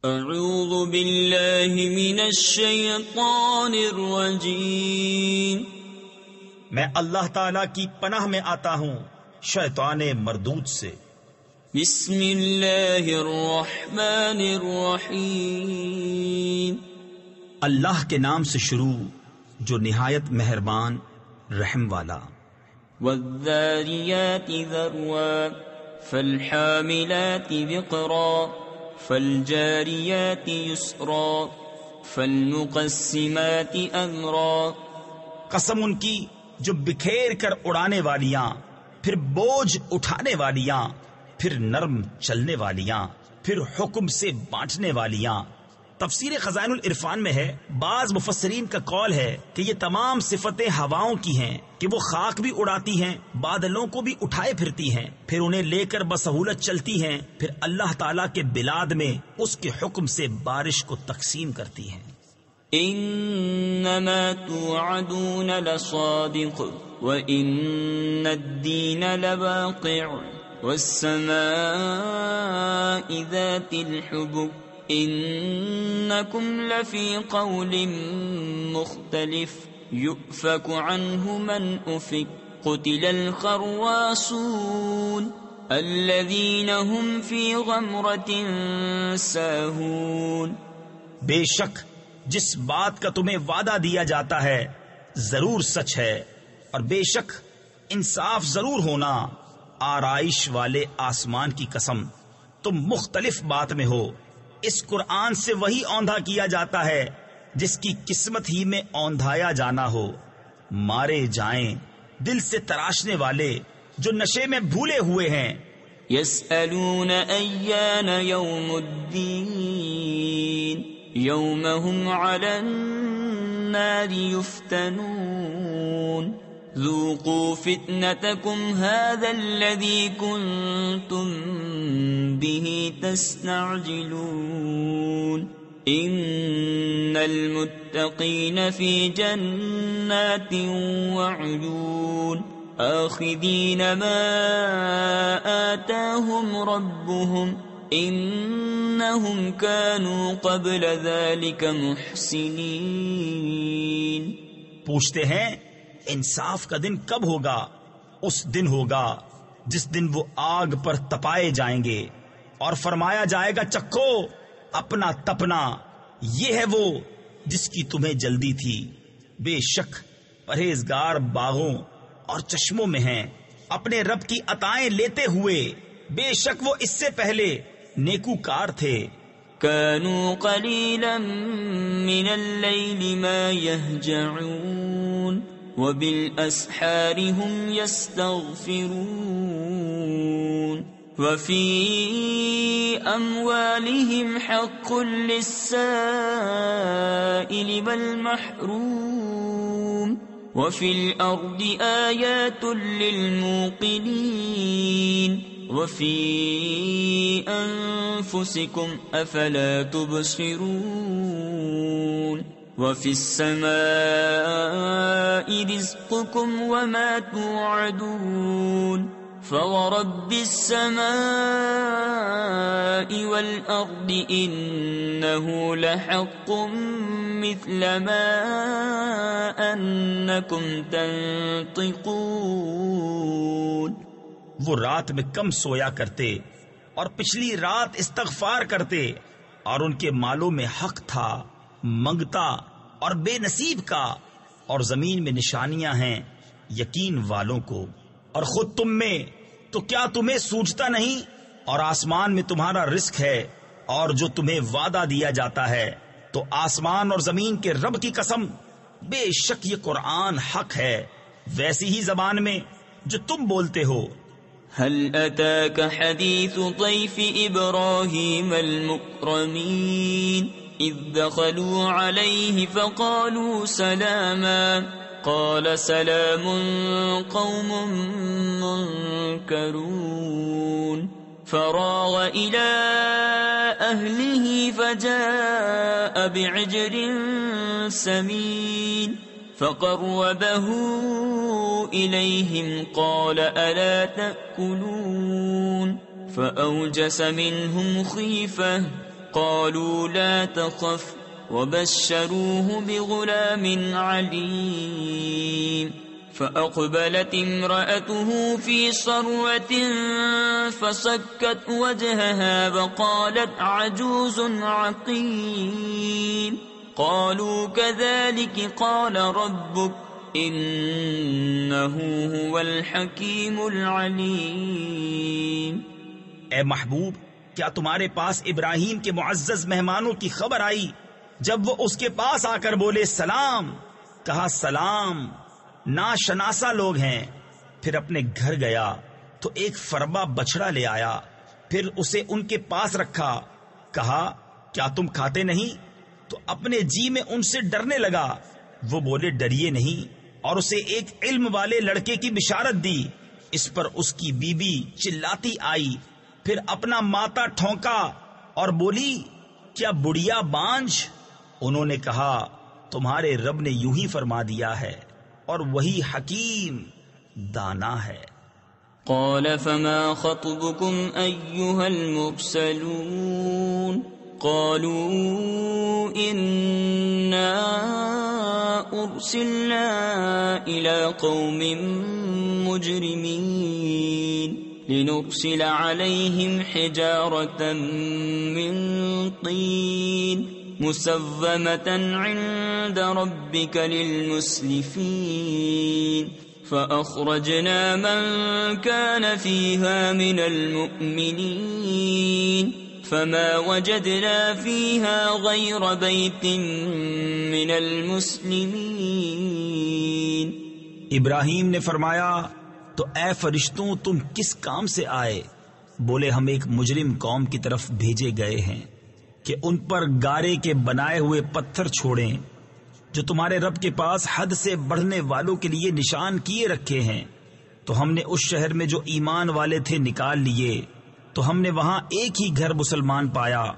اعوذ باللہ من الشیطان الرجیم، میں اللہ تعالی کی پناہ میں آتا ہوں شیطان مردود سے۔ بسم اللہ الرحمن الرحیم، اللہ کے نام سے شروع جو نہایت مہربان رحم والا۔ والذاریات ذروا فالحاملات وقرا فالجاریات یسرا فالمقسمات امرا۔ قسم ان کی جو بکھیر کر اڑانے والیاں، پھر بوجھ اٹھانے والیاں، پھر نرم چلنے والیاں، پھر حکم سے بانٹنے والیاں۔ تفسیر خزائن العرفان میں ہے، بعض مفسرین کا قول ہے کہ یہ تمام صفتیں ہواؤں کی ہیں کہ وہ خاک بھی اڑاتی ہیں، بادلوں کو بھی اٹھائے پھرتی ہیں، پھر انہیں لے کر بسہولت چلتی ہیں، پھر اللہ تعالیٰ کے بلاد میں اس کے حکم سے بارش کو تقسیم کرتی ہیں۔ انما توعدون لصادق وان الدین لواقع والسماء ذات الحبك انکم لفی قول مختلف یؤفک عنہ من افک قتل الخراسون الذین هم فی غمرۃ ساہون۔ بے شک جس بات کا تمہیں وعدہ دیا جاتا ہے ضرور سچ ہے، اور بے شک انصاف ضرور ہونا۔ آرائش والے آسمان کی قسم تم مختلف بات میں ہو۔ اس قرآن سے وہی اوندھا کیا جاتا ہے جس کی قسمت ہی میں اوندھایا جانا ہو۔ مارے جائیں دل سے تراشنے والے جو نشے میں بھولے ہوئے ہیں۔ یسألون ایان یوم الدین یوم هم علی النار یفتنون ذوقوا فتنتکم هذا الذی کنتم به تستعجلون ان المتقین فی جنات وعیون آخذین ما آتاهم ربهم انہم كانوا قبل ذلك محسنین۔ پوچھتے ہیں انصاف کا دن کب ہوگا؟ اس دن ہوگا جس دن وہ آگ پر تپائے جائیں گے اور فرمایا جائے گا چکھو اپنا تپنا، یہ ہے وہ جس کی تمہیں جلدی تھی۔ بے شک پرہیزگار باغوں اور چشموں میں ہیں اپنے رب کی عطائیں لیتے ہوئے، بے شک وہ اس سے پہلے نیکوکار تھے۔ كانوا قليلا من الليل ما يهجعون وبالأسحار هم يستغفرون وفي أموالهم حق للسائل والمحروم وفي الأرض آيات للموقنين وفي أنفسكم أفلا تبصرون وفي السماء رزقكم وما توعدون فورب السماء والأرض إنه لحق مثل ما أنكم تنطقون۔ وہ رات میں کم سویا کرتے اور پچھلی رات استغفار کرتے، اور ان کے مالوں میں حق تھا منگتا اور بے نصیب کا، اور زمین میں نشانیاں ہیں یقین والوں کو۔ اور خود تم میں تو کیا تمہیں سوچتا نہیں؟ اور آسمان میں تمہارا رزق ہے، اور جو تمہیں وعدہ دیا جاتا ہے۔ تو آسمان اور زمین کے رب کی قسم، بے شک یہ قرآن حق ہے ویسی ہی زبان میں جو تم بولتے ہو۔ هل أتاك حديث ضيف إبراهيم المكرمين إذ دخلوا عليه فقالوا سلاما قال سلام قوم منكرون فراغ إلى أهله فجاء بعجل سمين فقربه إليهم قال ألا تأكلون فأوجس منهم خيفة قالوا لا تخف وبشروه بغلام عليم فأقبلت امرأته في صرة فصكت وجهها وقالت عجوز عقيم قالوا كذلك قال ربك إنه هو الحكيم العليم۔ اے محبوب، کیا تمہارے پاس ابراہیم کے معزز مہمانوں کی خبر آئی جب وہ اس کے پاس آ کر بولے سلام؟ کہا سلام، ناشناسا لوگ ہیں۔ پھر اپنے گھر گیا تو ایک فربا بچڑا لے آیا، پھر اسے ان کے پاس رکھا، کہا کیا تم کھاتے نہیں؟ تو اپنے جی میں ان سے ڈرنے لگا۔ وہ بولے ڈریے نہیں، اور اسے ایک علم والے لڑکے کی بشارت دی۔ اس پر اس کی بیوی چلاتی آئی، پھر اپنا ماتا ٹھونکا اور بولی کیا بڑھیا بانجھ؟ انہوں نے کہا تمہارے رب نے یوں ہی فرما دیا ہے، اور وہی حکیم دانا ہے۔ قال فما خطبكم أيها المرسلون قالوا إنا أرسلنا إلى قوم مجرمين لنرسل عليهم حجارة من طين مسومة عند ربك للمسرفين فأخرجنا من كان فيها من المؤمنين فما وجدنا فيها غير بيت من المسلمين۔ ابراہیم نے فرمایا تو اے فرشتوں تم کس کام سے آئے؟ بولے ہم ایک مجرم قوم کی طرف بھیجے گئے ہیں کہ ان پر گارے کے بنائے ہوئے پتھر چھوڑیں جو تمہارے رب کے پاس حد سے بڑھنے والوں کے لیے نشان کیے رکھے ہیں۔ تو ہم نے اس شہر میں جو ایمان والے تھے نکال لیے، تو ہم نے وہاں ایک ہی گھر مسلمان پایا۔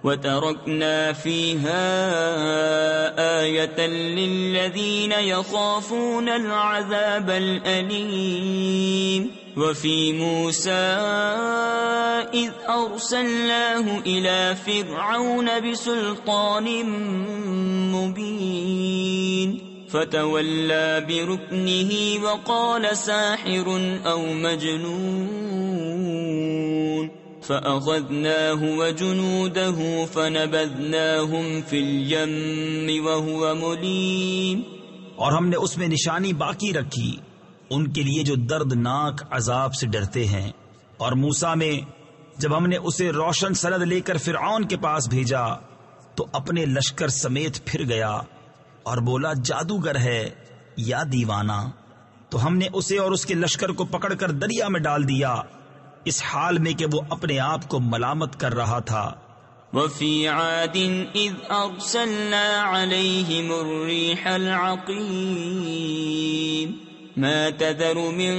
وَتَرَكْنَا فِيهَا آيَةً لِّلَّذِينَ يَخَافُونَ الْعَذَابَ الْأَلِيمَ وَفِي مُوسَىٰ إِذْ أَرْسَلْنَاهُ إِلَىٰ فِرْعَوْنَ بِسُلْطَانٍ مُّبِينٍ فَتَوَلَّىٰ بِرُكْنِهِ وَقَالَ سَاحِرٌ أَوْ مَجْنُونٌ فَأَخَذْنَاهُ وَجُنُودَهُ فَنَبَذْنَاهُمْ فِي الْيَمِّ وَهُوَ مُلِيمٌ۔ اور ہم نے اس میں نشانی باقی رکھی ان کے لیے جو دردناک عذاب سے ڈرتے ہیں۔ اور موسیٰ میں جب ہم نے اسے روشن سند لے کر فرعون کے پاس بھیجا تو اپنے لشکر سمیت پھر گیا اور بولا جادوگر ہے یا دیوانہ۔ تو ہم نے اسے اور اس کے لشکر کو پکڑ کر دریا میں ڈال دیا، اس حال میں کہ وہ اپنے آپ کو ملامت کر رہا تھا۔ وَفِي عَادٍ إِذْ أَرْسَلْنَا عَلَيْهِمُ الرِّيحَ الْعَقِيمَ مَا تَذَرُ مِن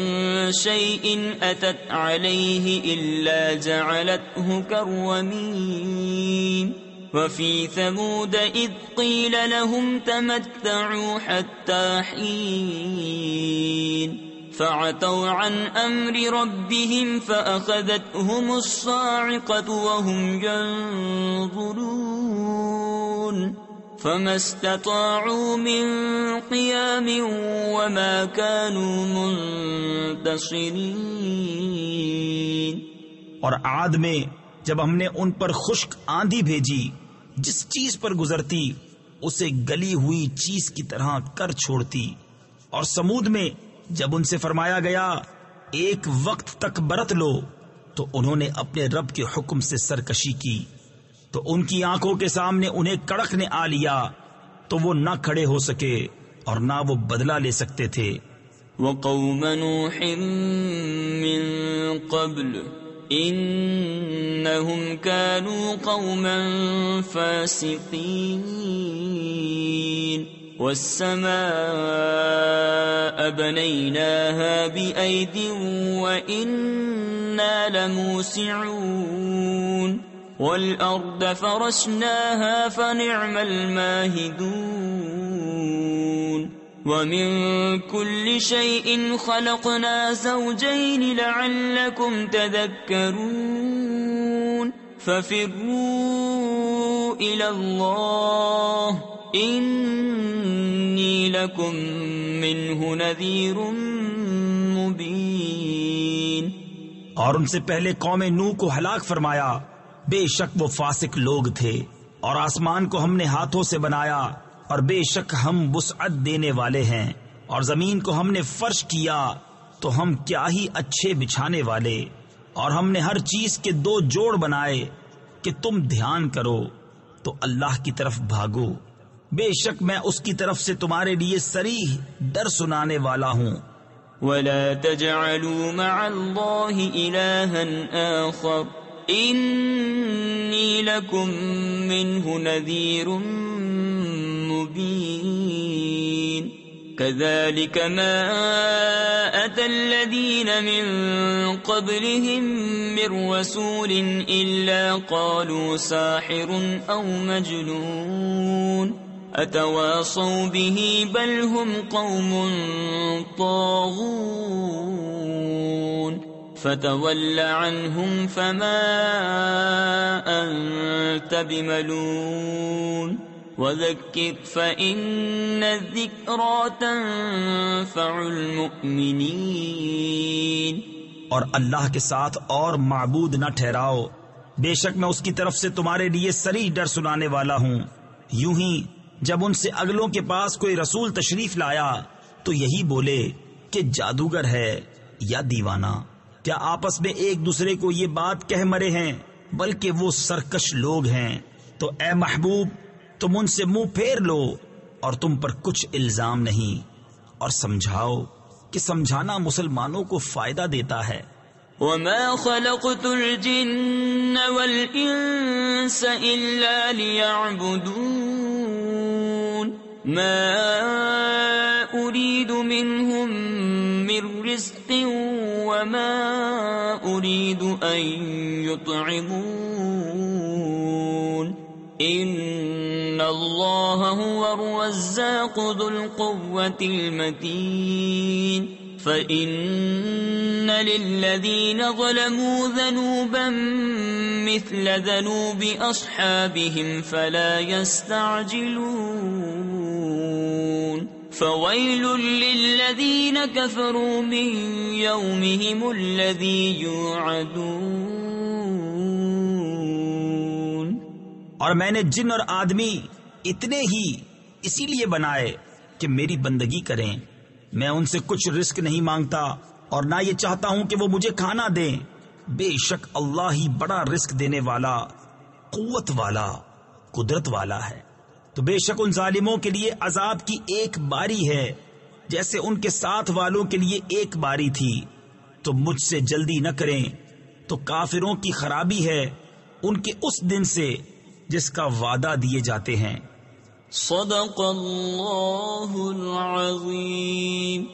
شَيْءٍ أَتَتْ عَلَيْهِ إِلَّا جَعَلَتْهُ كَالرَّمِيمِ وَفِي ثَمُودَ إِذْ قِيلَ لَهُمْ تَمَتَّعُوا حَتَّىٰ حِينٍ فَعَتَوْا عَنْ أَمْرِ رَبِّهِمْ فَأَخَذَتْهُمُ الصَّاعِقَةُ وَهُمْ يَنظُرُونَ فَمَا اسْتَطَاعُوا مِنْ قِيَامٍ وَمَا كَانُوا مُنتَصِرِينَ۔ اور عاد میں جب ہم نے ان پر خشک آندھی بھیجی، جس چیز پر گزرتی اسے گلی ہوئی چیز کی طرح کر چھوڑتی۔ اور سمود میں جب ان سے فرمایا گیا ایک وقت تک برت لو، تو انہوں نے اپنے رب کے حکم سے سرکشی کی، تو ان کی آنکھوں کے سامنے انہیں کڑک نے آ لیا، تو وہ نہ کھڑے ہو سکے اور نہ وہ بدلہ لے سکتے تھے۔ وَقَوْمَ نُوحٍ مِّن قَبْلُ إِنَّهُمْ كَانُوا قَوْمًا فَاسِقِينَ وَالسَّمَاءَ بَنَيْنَاهَا بِأَيْدٍ وَإِنَّا لَمُوسِعُونَ وَالْأَرْضَ فَرَشْنَاهَا فَنِعْمَ الْمَاهِدُونَ وَمِن كُلِّ شَيْءٍ خَلَقْنَا زَوْجَيْنِ لَعَلَّكُمْ تَذَكَّرُونَ فَفِرُّوا إلى الله إني لكم منه نذير مبين۔ اور ان سے پہلے قوم نوح کو ہلاک فرمایا، بے شک وہ فاسق لوگ تھے، اور آسمان کو ہم نے ہاتھوں سے بنایا، اور بے شک ہم وسعت دینے والے ہیں، اور زمین کو ہم نے فرش کیا تو ہم کیا ہی اچھے بچھانے والے، اور ہم نے ہر چیز کے دو جوڑ بنائے کہ تم دھیان کرو تو اللہ کی طرف بھاگو، بے شک میں اس کی طرف سے تمہارے لیے صریح ڈر سنانے والا ہوں۔ ولا تجعلوا مع الله إلها آخر إني لكم منه نذير مبين۔ كذلك ما أتى الذين من قبلهم من رسول إلا قالوا ساحر أو مجنون أتواصوا به بل هم قوم طاغون فتول عنهم فما أنت بملوم وذكر فإن الذكرى تنفع المؤمنين۔ اور اللہ کے ساتھ اور معبود نہ ٹھہراؤ، بے شک میں اس کی طرف سے تمہارے لیے صریح ڈر سنانے والا ہوں۔ یوں ہی جب ان سے اگلوں کے پاس کوئی رسول تشریف لایا تو یہی بولے کہ جادوگر ہے یا دیوانہ، کیا آپس میں ایک دوسرے کو یہ بات کہہ مرے ہیں، بلکہ وہ سرکش لوگ ہیں۔ تو اے محبوب تم ان سے منہ پھیر لو اور تم پر کچھ الزام نہیں، اور سمجھاؤ کہ سمجھانا مسلمانوں کو فائدہ دیتا ہے۔ وما خلقت الجن والانس الا ليعبدون ما اريد منهم من رزق وما اريد ان يطعمون ان الله هو الرزاق ذو القوة المتين۔ فإن للذين ظلموا ذنوبا مثل ذنوب أصحابهم فلا يستعجلون فويل للذين كفروا من يومهم الذي يوعدون۔ اور میں نے جن اور آدمی اتنے ہی اسی لیے بنائے کہ میری بندگی کریں، میں ان سے کچھ رزق نہیں مانگتا اور نہ یہ چاہتا ہوں کہ وہ مجھے کھانا دیں، بے شک اللہ ہی بڑا رزق دینے والا، قوت والا، قدرت والا ہے۔ تو بے شک ان ظالموں کے لیے عذاب کی ایک باری ہے جیسے ان کے ساتھ والوں کے لیے ایک باری تھی، تو مجھ سے جلدی نہ کریں تو کافروں کی خرابی ہے ان کے اس دن سے جس کا وعدہ دیے جاتے ہیں۔ صدق اللہ العظیم۔